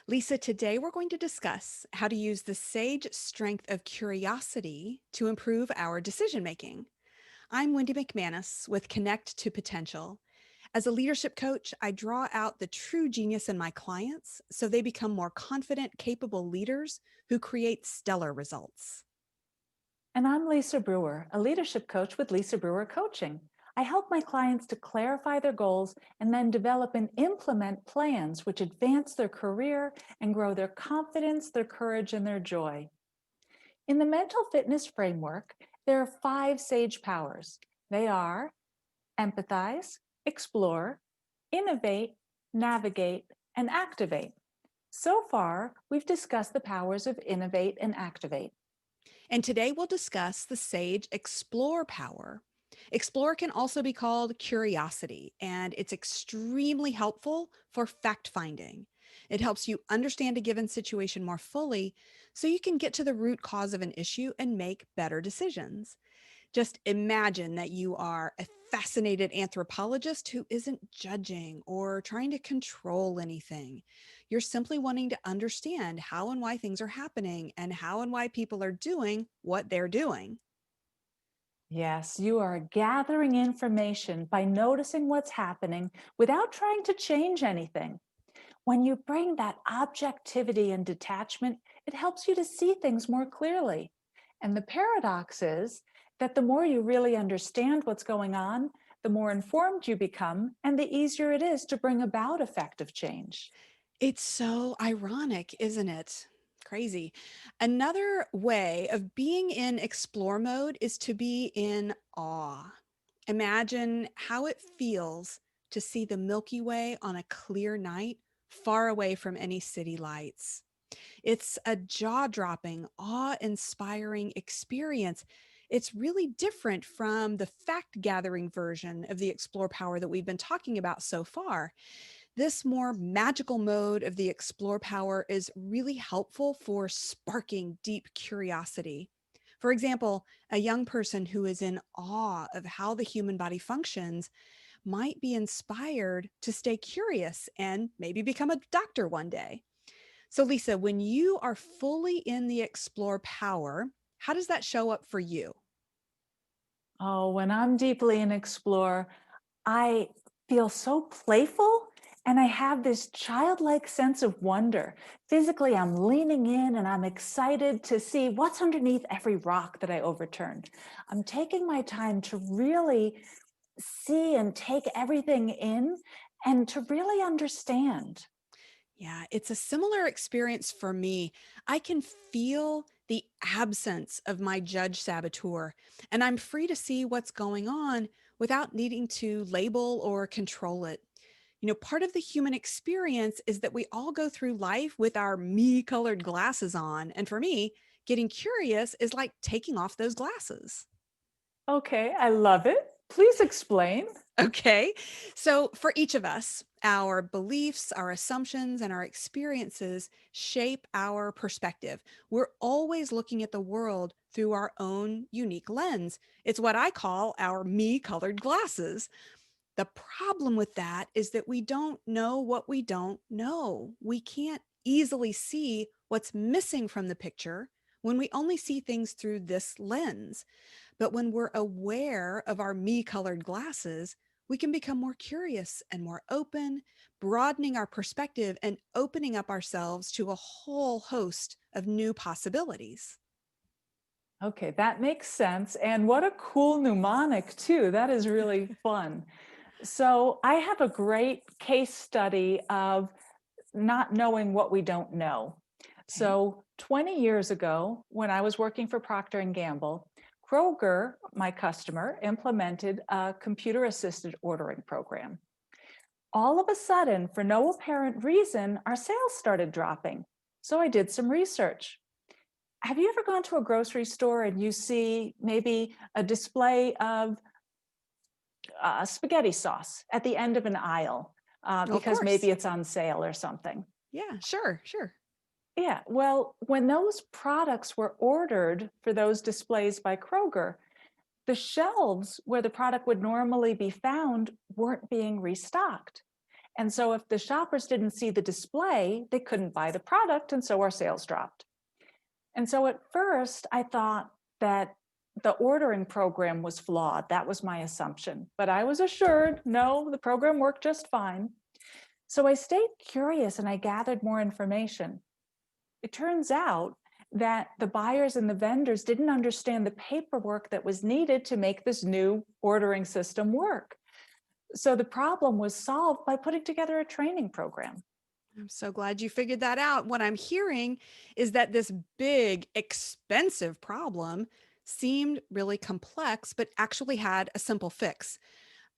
Lisa, today we're going to discuss how to use the sage strength of curiosity to improve our decision making. I'm Wendy McManus with Connect to Potential. As a leadership coach, I draw out the true genius in my clients so they become more confident, capable leaders who create stellar results. And I'm Lisa Brewer, a leadership coach with Lisa Brewer Coaching. I help my clients to clarify their goals and then develop and implement plans which advance their career and grow their confidence, their courage, and their joy. In the mental fitness framework, there are 5 sage powers. They are empathize, explore, innovate, navigate, and activate. So far, we've discussed the powers of innovate and activate. And today we'll discuss the sage explore power. Explore can also be called curiosity, and it's extremely helpful for fact finding. It helps you understand a given situation more fully so you can get to the root cause of an issue and make better decisions. Just imagine that you are a fascinated anthropologist who isn't judging or trying to control anything. You're simply wanting to understand how and why things are happening and how and why people are doing what they're doing. Yes, you are gathering information by noticing what's happening without trying to change anything. When you bring that objectivity and detachment, it helps you to see things more clearly. And the paradox is that the more you really understand what's going on, the more informed you become, and the easier it is to bring about effective change. It's so ironic, isn't it? Crazy. Another way of being in explore mode is to be in awe. Imagine how it feels to see the Milky Way on a clear night, far away from any city lights. It's a jaw dropping, awe inspiring experience. It's really different from the fact gathering version of the explore power that we've been talking about so far. This more magical mode of the explore power is really helpful for sparking deep curiosity. For example, a young person who is in awe of how the human body functions might be inspired to stay curious and maybe become a doctor one day. So, Lisa, when you are fully in the explore power, how does that show up for you? Oh, when I'm deeply in explore, I feel so playful and I have this childlike sense of wonder. Physically, I'm leaning in and I'm excited to see what's underneath every rock that I overturn. I'm taking my time to really see and take everything in and to really understand. Yeah, it's a similar experience for me. I can feel the absence of my judge saboteur, and I'm free to see what's going on without needing to label or control it. Part of the human experience is that we all go through life with our me colored glasses on. And for me, getting curious is like taking off those glasses. Okay, I love it. Please explain. Okay. So, for each of us, our beliefs, our assumptions, and our experiences shape our perspective. We're always looking at the world through our own unique lens. It's what I call our me colored glasses. The problem with that is that we don't know what we don't know. We can't easily see what's missing from the picture when we only see things through this lens. But when we're aware of our me colored glasses, we can become more curious and more open, broadening our perspective and opening up ourselves to a whole host of new possibilities. Okay, that makes sense. And what a cool mnemonic, too. That is really fun. So, I have a great case study of not knowing what we don't know. Okay. So, 20 years ago, when I was working for Procter and Gamble, Kroger, my customer, implemented a computer assisted ordering program. All of a sudden, for no apparent reason, our sales started dropping. So I did some research. Have you ever gone to a grocery store and you see maybe a display of spaghetti sauce at the end of an aisle Of because maybe course. it's on sale or something? Yeah, sure, sure. Yeah, well, when those products were ordered for those displays by Kroger, the shelves where the product would normally be found weren't being restocked. And so if the shoppers didn't see the display, they couldn't buy the product, and so our sales dropped. And so at first, I thought that the ordering program was flawed. That was my assumption. But I was assured, no, the program worked just fine. So I stayed curious and I gathered more information. It turns out that the buyers and the vendors didn't understand the paperwork that was needed to make this new ordering system work. So the problem was solved by putting together a training program. I'm so glad you figured that out. What I'm hearing is that this big, expensive problem seemed really complex, but actually had a simple fix.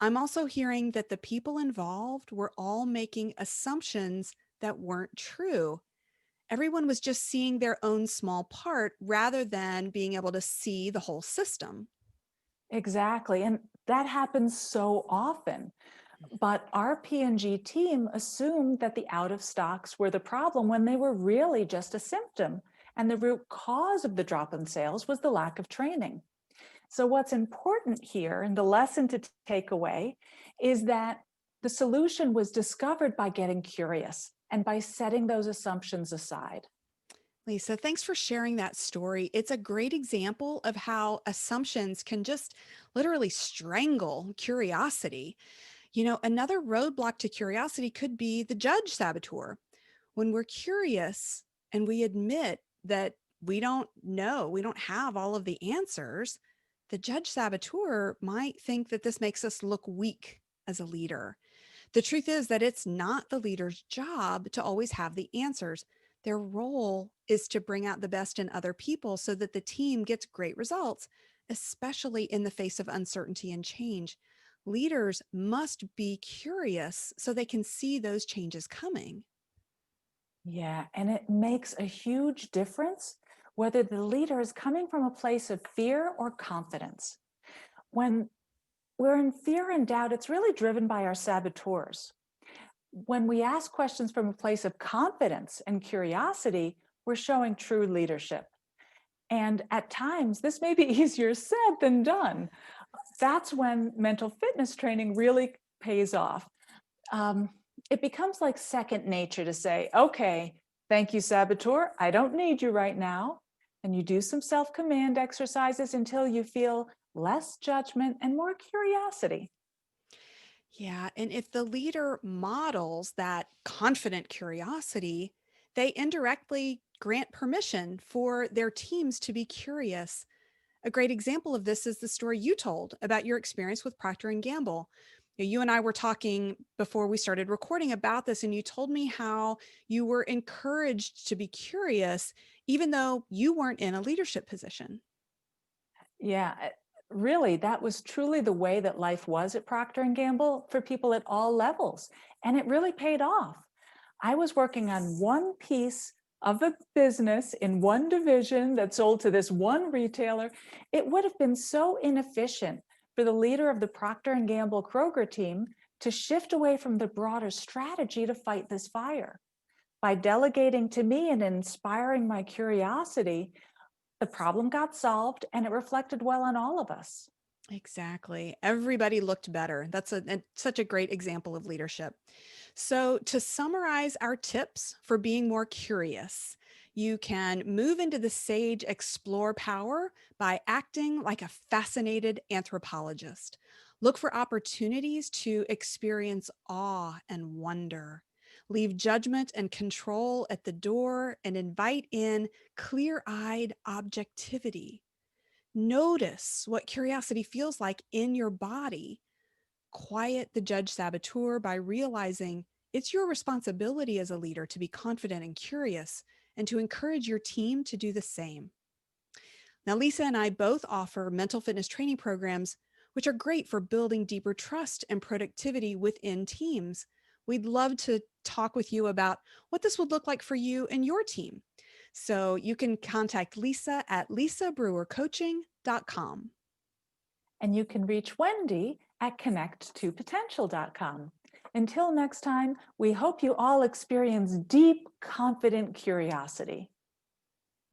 I'm also hearing that the people involved were all making assumptions that weren't true. Everyone was just seeing their own small part rather than being able to see the whole system. Exactly. And that happens so often. But our P&G team assumed that the out of stocks were the problem when they were really just a symptom. And the root cause of the drop in sales was the lack of training. So, what's important here, and the lesson to take away, is that the solution was discovered by getting curious and by setting those assumptions aside. Lisa, thanks for sharing that story. It's a great example of how assumptions can just literally strangle curiosity. Another roadblock to curiosity could be the judge saboteur. When we're curious and we admit that we don't know, we don't have all of the answers, the judge saboteur might think that this makes us look weak as a leader. The truth is that it's not the leader's job to always have the answers. Their role is to bring out the best in other people so that the team gets great results, especially in the face of uncertainty and change. Leaders must be curious so they can see those changes coming. Yeah, and it makes a huge difference whether the leader is coming from a place of fear or confidence. When we're in fear and doubt, it's really driven by our saboteurs. When we ask questions from a place of confidence and curiosity, we're showing true leadership. And at times, this may be easier said than done. That's when mental fitness training really pays off. Um, it becomes like second nature to say, okay, thank you, saboteur. I don't need you right now. And you do some self command exercises until you feel less judgment and more curiosity. Yeah. And if the leader models that confident curiosity, they indirectly grant permission for their teams to be curious. A great example of this is the story you told about your experience with Procter and Gamble. You and I were talking before we started recording about this, and you told me how you were encouraged to be curious, even though you weren't in a leadership position. Yeah, really, that was truly the way that life was at Procter and Gamble for people at all levels, and it really paid off. I was working on one piece of the business in one division that sold to this one retailer. It would have been so inefficient for the leader of the Procter and Gamble Kroger team to shift away from the broader strategy to fight this fire. By delegating to me and inspiring my curiosity, the problem got solved and it reflected well on all of us. Exactly. Everybody looked better. That's such a great example of leadership. So, to summarize our tips for being more curious, you can move into the sage explore power by acting like a fascinated anthropologist. Look for opportunities to experience awe and wonder. Leave judgment and control at the door and invite in clear eyed objectivity. Notice what curiosity feels like in your body. Quiet the judge saboteur by realizing it's your responsibility as a leader to be confident and curious and to encourage your team to do the same. Now, Lisa and I both offer mental fitness training programs, which are great for building deeper trust and productivity within teams. We'd love to talk with you about what this would look like for you and your team. So you can contact Lisa at lisabrewercoaching.com. And you can reach Wendy at connect2potential.com. Until next time, we hope you all experience deep, confident curiosity.